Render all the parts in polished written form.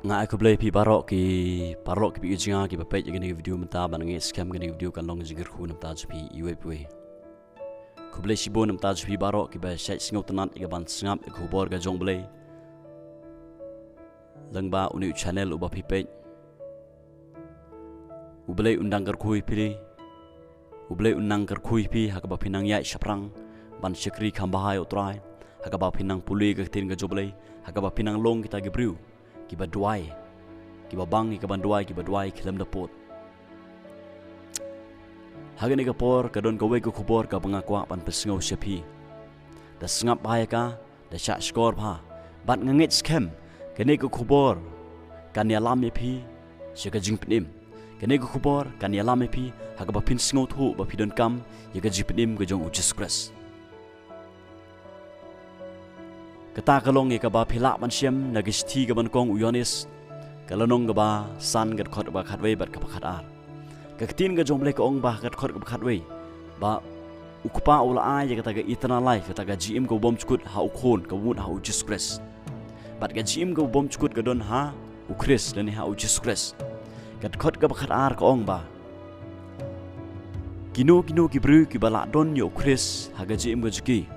nga aku boleh pi paralok ki pi jinga ki bapet gini video menta banangi scam gini video kan long jingir khu namta pi iwe ku boleh sibo namta pi barok ki ba shay singo tanat iga ban sngap ku bor ga jong boleh langba uni channel uba pi page u boleh undang kar khui pi u boleh undang kar khui pi hakaba pinang ya shaprang ban shikri khambahai utrai hakaba pinang puli ga tin ga joblei hakaba pinang long kita gibriu kiba duai kiba bang kiba duai kilam dapot hagani ka por ka don ka we ko khubor ka banga kwa pan pesngau shepi da sngap bahaya ka da sha skor pha bat ngangit scam kene ko khubor kan ya lam pi shika jingpnim kene ko khubor kan ya lam pi hakaba pin sngo thu ba pidon kam yaga jipnim ga jong uchis kras kata kalong ye kaba phila man siam nagisti gaban kong uyonis kalanong gaba san gat khot ba khatwei bat ka khat ar kaktin ga jomle ka ong ba gat khot ba khatwei ba ukpa ula a ye kata ga itna life kata ga gm go bom chukut ha ukhon ka wun ha uchis kres bat ga gm go bom chukut ga don ha ukris leni ha uchis kres gat khot ga ba khat ar ka ong ba kino ki bru ki bala don yo kris ha ga gm go jiki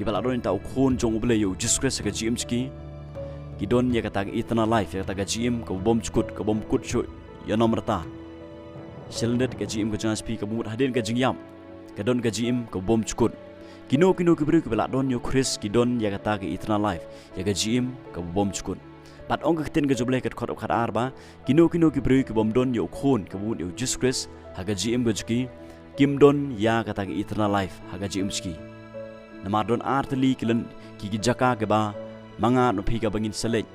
kibala don ta ukhon jong ubele yo jiskres ka gm ski kidon ya kata itna life ya kata ga gm ka bom chukut ka bom kut sho ya nomrta selendet ka gm ka jangas pi ka bumut hadin ka jingyam ka don ka gm ka bom chukut kino kibru kibala don yo chris kidon ya kata ka itna life ya ka gm ka bom chukut pat ong ka tin ka joble ka khot khat arba kino kibru ka bom don yo khon ka bumut yo jiskres ha ka gm ka jiki kim don ya kata ka itna life ha ka gm ski namadon artli kilen ki jaka ke ba manga no phi ka bangin selej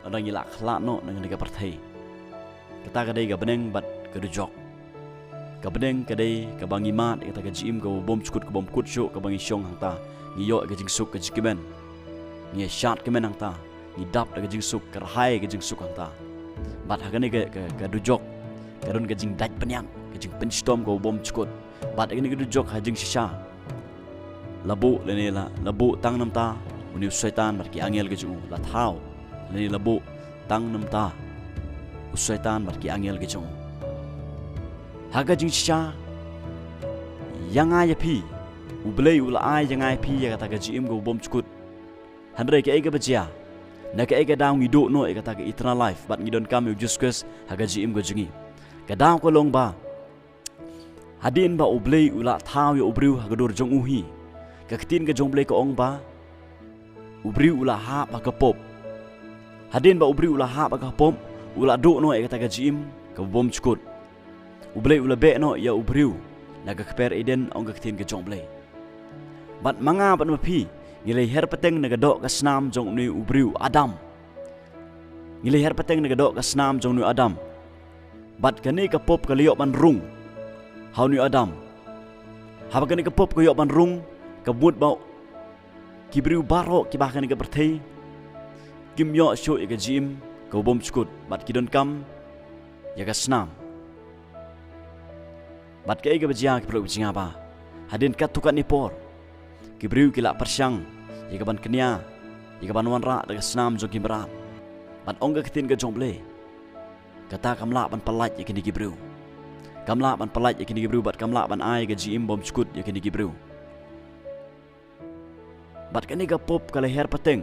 adang ila khla no nang ga parthai kata ka dei ga beneng bat ka jok ka beneng ka dei ka bangi mat kata ka jim ka bom chukut ka bom kut sho ka bangi shong hangta ni yo ka jingsuk ka jikimen ni shat kemen hangta ni dap ka jingsuk ka hai ka jingsuk hangta bat hagane ka jok ka don ka jing daj penyang ka jing penstom ka bom chukut bat agani ka jok ha jingshisha labu leni la labu tang namta uni syaitan marki angel geju la thau leni labu tang namta syaitan marki angel geju haga jingshisha yang ay pi ublei ula ay yang ay pi ya kata gaji im go bom chukut handre ke ega bajia na ke ega daw ngido no ega kata eternal life bat ngidon kam yu juskus haga ji im go jingi ka daw ko long ba hadin ba ublei ula thau yo ubriu haga dor jong uhi kaktin ka jong blei ka ong ba ubri ula ha ba ka pop hadin ba ubri ula ha ba ka pop ula do no e kata ka jim ka bom chukut ublei ula be no ya ubriu na ka kper eden ong kaktin ka jong blei bat manga ban mapi ngilai her peteng na ka do ka snam jong ni ubriu adam ngilai her peteng na ka do ka snam jong ni adam bat kani ka pop ka liok ban rung hau ni adam haba kani ka pop ka yok ban rung kabut bau kibriu barok kibakan ke berthei kimyo sho ke jim ko bom chukut bat kidon kam ya ka snam bat ke bajia ke pro jinga ba hadin kat tukan ni por kibriu kila persyang ya ka ban kenya ya ka ban wan ra da snam jo kimra bat ongga ketin ke jomble kata kamla ban palaj ya kini kibriu kamla ban palaj ya kini kibriu bat kamla ban ai ke jim bom chukut ya kini kibriu bat kani ga pop kala her peteng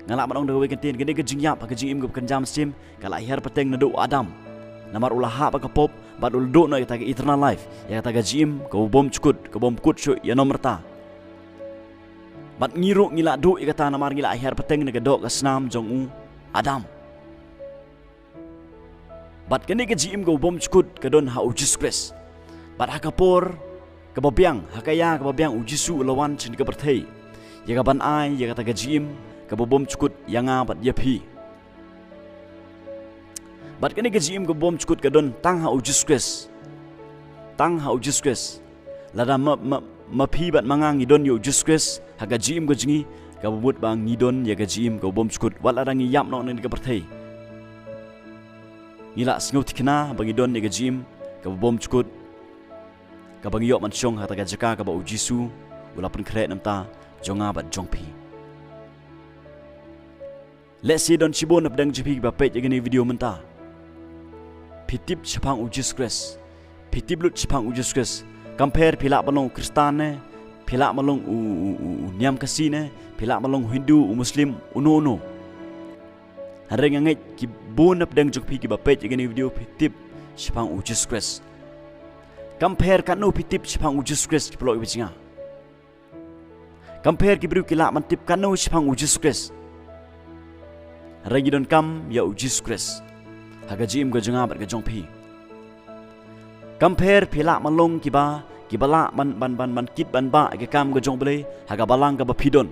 ngala man ong dawe kentin kani ga jingyap ga jingim ga kenjam sim kala her peteng nado adam namar ulaha ba ka pop bat ul do no ita ga eternal life ya ta ga jim ka bom chukut ka bom kut shu ya nomrta bat ngiru ngila do ya ta namar ngila her peteng ga do ga snam jong u adam bat kani ga jim ga bom chukut ka don ha ujis kres bat hakapor ka babyang hakaya ka babyang ujisu lawan chin ka berthei ya ban ai ya kata gajim ka bom chukut yanga bat yapi bat kani gajim ka bom chukut ka don tang ha ujiskes lada mapi bat mangang idon yo ujiskes ha gajim go jingi ka bumut bang ngidon ya gajim ka bom chukut wal ada ngi yam no ni ka perthei ngila sngot kna bang idon ya gajim ka bom chukut ka bang yo man chong ha ta gajaka ka ba ujisu ula pun kre namta jonga bat jongpi Let's see don chibon pedang jepi kiba page gini video menta. Pitip chipang ujis kres. Pitip lut chipang ujis kres. Compare pilak balong Kristan ne, pilak balong niam kasi ne, pilak balong Hindu, Muslim, uno. Hari nganget ki bon pedang jepi kiba page gini video pitip chipang ujis kres. Compare kanu pitip chipang ujis kres ki pelok ibichinga. Compare ki bru kilak mantip kanu chipang ujis kres. Ragi donkam ya ujis kres. Haga jim go jenga bat ga jong pi. Compare pilak malong kiba ban kit ban ba ga kam go jong bele haga balang ga ba pidon.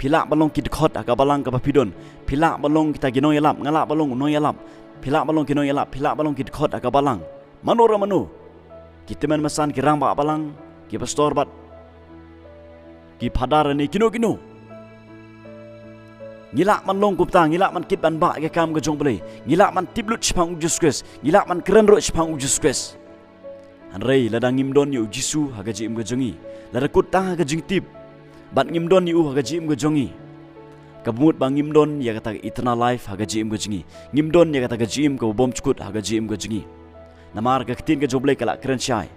Pilak balong kit khot haga balang ga ba pidon. Pilak balong kita ginong yalap ngalap balong no yalap. Pilak balong kinong yalap pilak balong kit khot haga balang. Manora manu. Kita men masan kirang ba balang ki pastor bat ki padar ni kino ngilak man long kupta ngilak man kit ban ba ke kam ga jong bele ngilak man tiblut chpang ujus kres ngilak man keren ro chpang ujus kres anrei ladang ngimdon yu jisu haga jim ga jongi lada kutta ga jingtip bat ngimdon yu haga jim ga jongi kabumut bang ngimdon ya kata eternal life haga jim ga jongi ngimdon ya kata ga jim ka bom chukut haga jim ga jongi namar ga kitin ga joble kala keren chai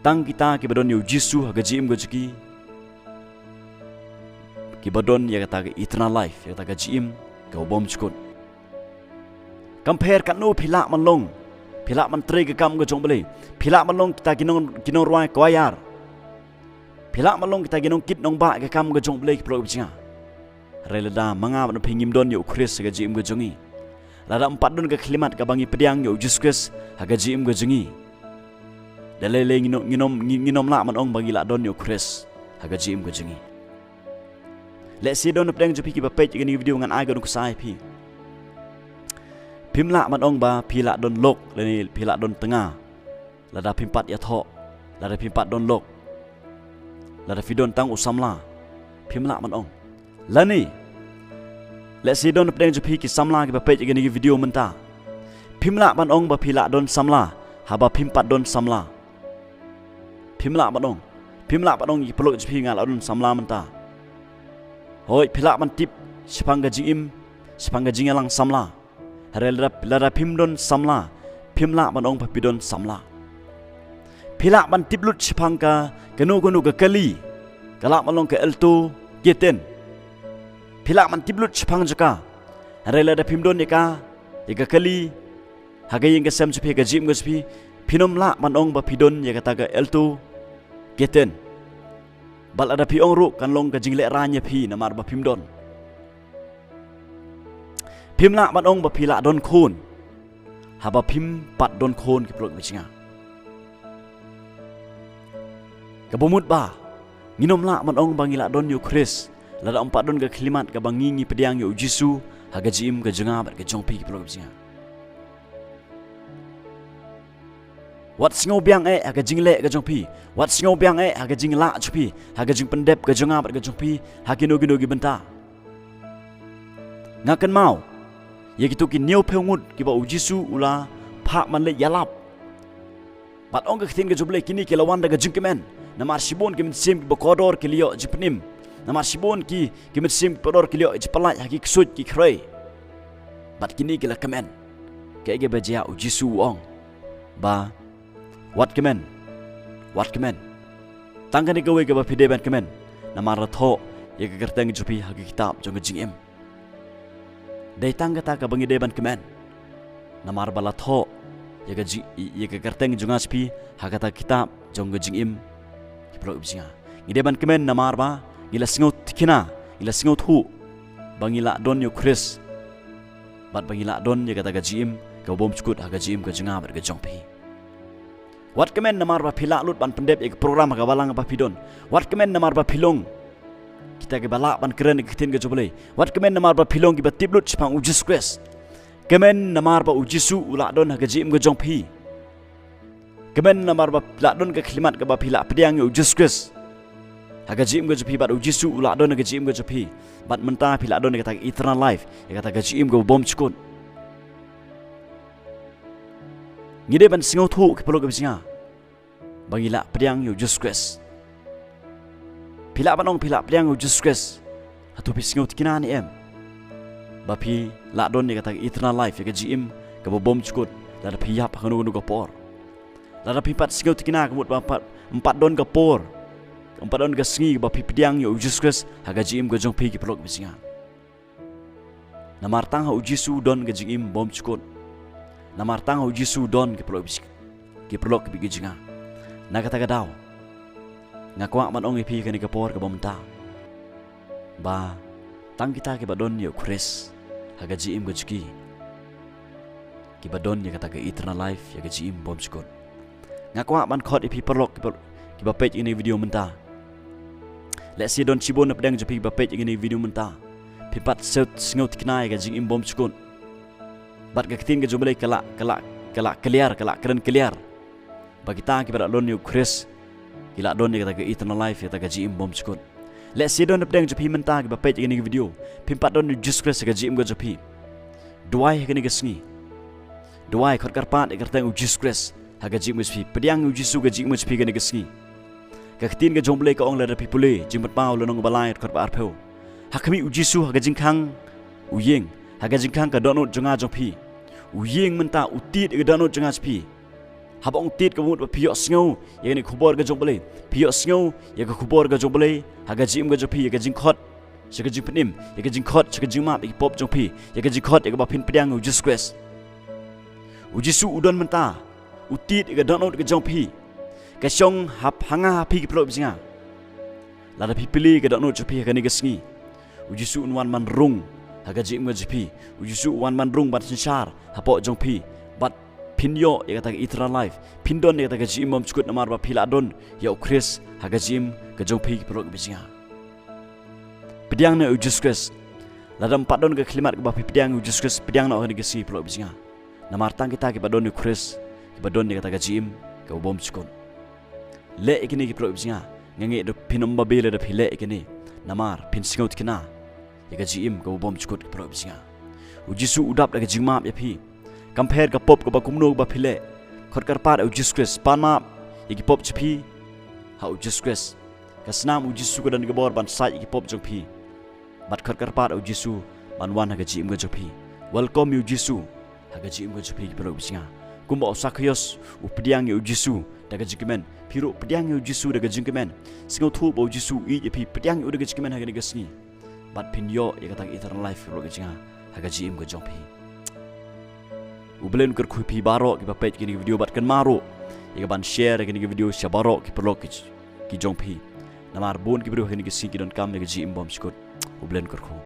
tang kita ke badon yu jisu haga jim ga jongi kibadon ya kata eternal life ya kata jim ka bom chukut compare kan no pilak manlong pilak man tre ga kam ga jong bele pilak manlong kita ginong ruai kwayar pilak manlong kita ginong kit nong ba ga kam ga jong bele pro bichinga relada manga ban phingim don yu kris ga jim ga jongi lada empat don ga klimat ga bangi pediang yu jiskres haga jim ga jongi dalele nginom la man ong bangi la don yu kris haga jim ga jongi. Let's see don pedang jepi kiba page gini video ngan ai ga ku sai pi. Pimla man ong ba pila don lok leni pila don tengah. Lada pimpat ya tho. Lada pimpat don lok. Lada vidon tang usamla. Pimla man ong. Lani. Let's see don pedang jepi ki samla kiba page gini video menta. Pimla man ong ba pila don samla. Haba pimpat don samla. Pimla man ong. Pimla man ong ki pelok jepi ngal don samla menta. Hoi pilak man tip sepangga jingim sepangga jingalang samla harel lara pimdon samla pimla man ong papidon samla pilak man tip lut sepangga ganu ga kali galak malong ke elto geten pilak man tip lut sepang jaka harel lara pimdon eka kali hagai yang kesem sepi ga jim ga sepi pinom la man ong papidon ya kata ga elto geten bal ada pi ong ru kan long ka jingle ranya pi namar ba pimdon pimla man ong ba pila don khon haba pim pat don khon ki plok bichinga kabumut ba nginom la man ong bangila don yu kris lada empat don ga klimat ka bangingi pediang yu jisu haga jim ga jenga bat ga jongpi ki plok bichinga 𝐔 𝐊𝐇𝐔𝐍 haga jingle ga jongpi 𝐔 𝐊𝐇𝐔𝐍 haga jingla chupi haga jing pendep ga jonga bat ga jongpi hakino gi benta ngakan mau ye gitu ki new peungut ki ba ujisu ula pha man le yalap bat ong ga khin ga juble kini ki lawan ga jingkemen namar sibon ki sim ki bokodor ki liyo jipnim namar sibon ki sim podor ki liyo jipalai haki ksut ki khrei bat kini ki la kemen ke ge ba jia ujisu ong ba wat kemen tangkan ikawe ke ba pide ban kemen namar tho ye ke kerteng jupi hagi kitab jong jingim dai tangga ta ka bangi deban kemen namar bala tho ye ke kerteng jonga spi hagata kitab jong jingim kiplo ibsinga ngideban kemen namar ba gila singot kina gila singot hu bangila don yu kris bat bangila don ye kata gajim ka bom chukut haga jim ka jonga bar ga jongpi wat kemen namar ba pilak lut ban pendep ek program ka balang ba pidon wat kemen namar ba pilong kita ke balak ban keren ke tin ke jobole wat kemen namar ba pilong ki ba tiblut chpang ujis kres kemen namar ba ujisu ulak don ha gajim ke jongpi kemen namar ba pilak don ke klimat ke ba pilak pediang ujis kres ha gajim ke jopi bat ujisu ulak don ha gajim ke jopi bat menta pilak don kata eternal life kata gajim ke bom chukut ngide ban singo thu ke pelok bisia bangila pediang yu just kres pila banong pila pediang yu just kres hatu pi singo tikina ni em bapi ladon ni kata eternal life ya jingim ke bom cukut lada piyap kanu kapor lada pipat singau tikina kemut empat don kapor empat don ke sengi bapi pediang yo Jesus Christ haga jingim ke jong pi ki pelok bisinga namar tang ha Jesu don ke jingim bom cukut namar tang ha Jesu don ke pelok bisik ki pelok bi jinga na kata gadau ngakwa man ong pi ke ni kapor ke bom ta ba tang kita ke badon yo Chris haga jingim ke juki ki badon ya kata ke eternal life ya ke jingim bom cukut ngakwa man khot pi pelok ki ba page ini video menta let si don cibon na pedang jepi ba page ini video menta pipat set singau tiknai ke jingim bom cukut bat ke tin ke jomle kala clear keren clear bagi ta ki pada don yo Chris ki la don ya kata ke eternal life ya kata ke jingim bom cukut let si don na pedang jepi menta ki ba page ini video pimpat don Jesus Christ ke jingim ke jepi duai ke ni ke sengi duai khot karpat ke tang Jesus Christ haga jing muspi pediang Jesu ke jing muspi ke negesi ke tin ke jomble ke ong la pi pule jing mat pau lonong balai khot ba arpeu hakmi Jesu haga jing khang uyeng haga jing khang ka donot jonga jongpi uyeng menta utit ke donot jonga spi habong tit ke mut pi iohsngew ye ni khubor ke jomble pi iohsngew ye ke khubor ke jomble haga jing ke jopi ye ke jing khot se ke jing penim ye ke jing khot se ke jing map ye pop jongpi ye ke jing khot ye ke ba pin pediang Jesus Christ Jesu udon menta utit ke donot ke jongpi ke song hap hanga hapi ke pelok bisinga lada pi pili ke donot jopi ke ni ke sengi Jesu unwan man rung haga jing ke jopi Jesu wan man rung bat sinsar hapo jongpi bat pinyo ya kata eternal life pindon ya kata ke jing mom cukut namar ba pila don ya Chris haga jing ke jongpi ke pelok bisinga pediang na Jesus Christ lada empat don ke klimat ke ba pediang Jesus Christ pediang na ke si pelok bisinga namar tang kita ke badon Chris badon ni kata gajim ke bom cukun le ikini ki pro bisinga ngange do pinom babele da phile ikini namar pin singau tikina ya gajim ke bom cukut ke pro bisinga Jesu udap da gajingma ya phi compare ka pop ko ba kumno ba phile khot karpat Jesus Christ panma ya ki pop chpi ha Jesus Christ ka snam Jesu ko dan ke bor ban sai ki pop jong phi bat khot karpat Jesu ban wan ha gajim ke jong phi welcome Jesu ha gajim ke jong phi ki pro bisinga kumba osakhyos upediang yo Jesu daga jingmen piro pediang yo Jesu daga jingmen singau thu bo Jesu I pi pediang yo daga jingmen haga ni gasni bat pinyo ya kata eternal life ro ga jinga haga jim go jongpi ublen ker khu pi baro ki ba page ki video bat kan maro ya ban share ki video shabaro ki paralok ki jongpi namar bon ki video ki ni ki don kam ni jim bom skot ublen ker khu